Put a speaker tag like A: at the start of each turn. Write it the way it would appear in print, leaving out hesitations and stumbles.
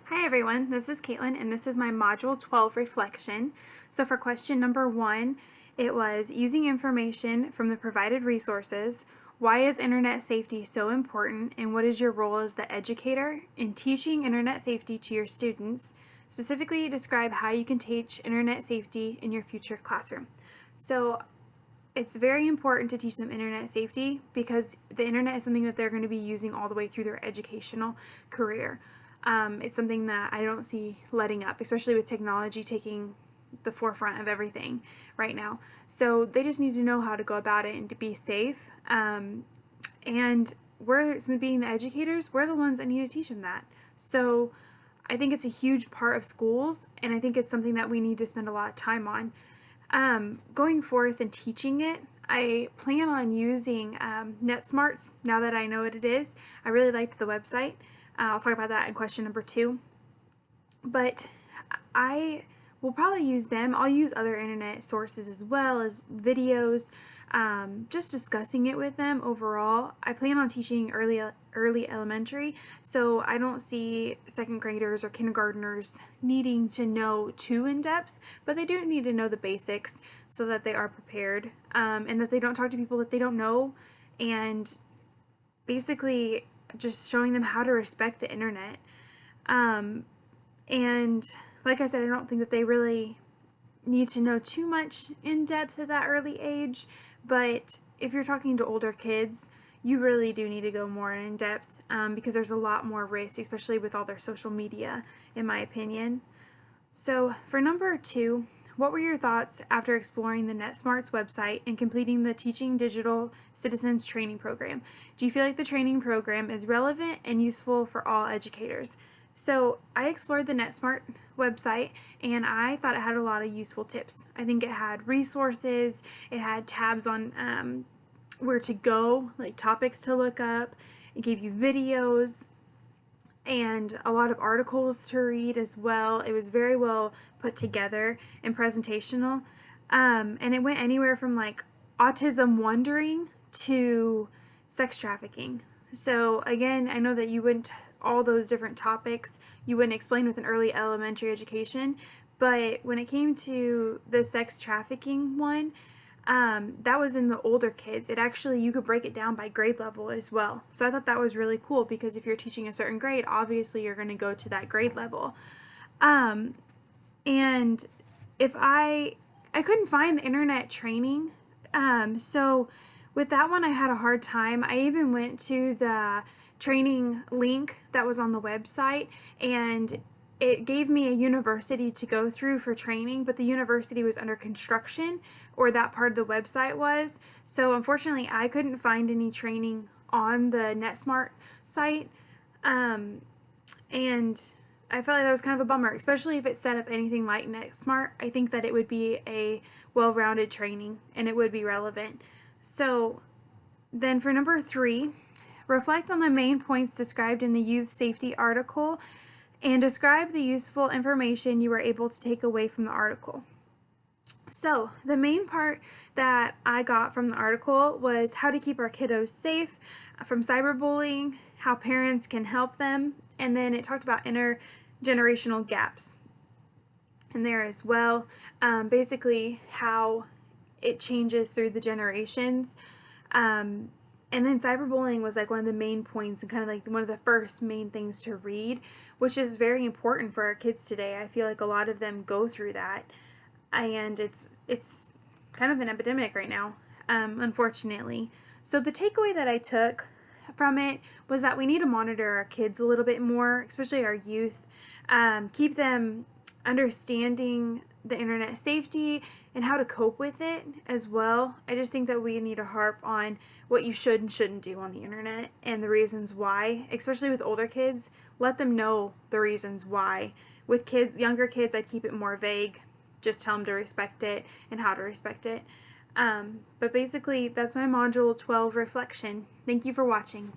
A: Hi everyone, this is Caitlin and this is my Module 12 reflection. So for question number 1, it was using information from the provided resources. Why is internet safety so important and what is your role as the educator in teaching internet safety to your students? Specifically, describe how you can teach internet safety in your future classroom. So it's very important to teach them internet safety because the internet is something that they're going to be using all the way through their educational career. It's something that I don't see letting up, especially with technology taking the forefront of everything right now. So they just need to know how to go about it and to be safe. And we're, being the educators, we're the ones that need to teach them that. So I think it's a huge part of schools, and I think it's something that we need to spend a lot of time on. Going forth and teaching it, I plan on using NetSmarts now that I know what it is. I really liked the website. I'll talk about that in question number 2. But I will probably use them. I'll use other internet sources as well as videos, just discussing it with them overall. I plan on teaching early elementary, so I don't see second graders or kindergartners needing to know too in depth, but they do need to know the basics so that they are prepared, and that they don't talk to people that they don't know, and basically just showing them how to respect the internet. And like I said, I don't think that they really need to know too much in depth at that early age, but if you're talking to older kids, you really do need to go more in depth, because there's a lot more risk, especially with all their social media, in my opinion. So for number 2, what were your thoughts after exploring the NetSmarts website and completing the Teaching Digital Citizens training program? Do you feel like the training program is relevant and useful for all educators? So I explored the NetSmart website and I thought it had a lot of useful tips. I think it had resources, it had tabs on where to go, like topics to look up, it gave you videos, and a lot of articles to read as well. It was very well put together and presentational. And it went anywhere from like autism wondering to sex trafficking. So again, I know that you wouldn't, all those different topics, you wouldn't explain with an early elementary education, but when it came to the sex trafficking one, that was in the older kids. It actually, you could break it down by grade level as well. So I thought that was really cool because if you're teaching a certain grade, obviously you're going to go to that grade level. And if I couldn't find the internet training, so with that one I had a hard time. I even went to the training link that was on the website, and it gave me a university to go through for training, but the university was under construction, or that part of the website was. So unfortunately, I couldn't find any training on the NetSmart site, and I felt like that was kind of a bummer, especially if it set up anything like NetSmart. I think that it would be a well-rounded training and it would be relevant. So then for number 3, reflect on the main points described in the youth safety article and describe the useful information you were able to take away from the article. So the main part that I got from the article was how to keep our kiddos safe from cyberbullying, how parents can help them, and then it talked about intergenerational gaps in there as well. Basically how it changes through the generations. And then cyberbullying was like one of the main points and kind of like one of the first main things to read, which is very important for our kids today. I feel like a lot of them go through that, and it's kind of an epidemic right now, unfortunately. So the takeaway that I took from it was that we need to monitor our kids a little bit more, especially our youth, keep them understanding the internet safety and how to cope with it as well. I just think that we need to harp on what you should and shouldn't do on the internet and the reasons why, especially with older kids. Let them know the reasons why. With younger kids, I'd keep it more vague. Just tell them to respect it and how to respect it. But basically, that's my Module 12 reflection. Thank you for watching.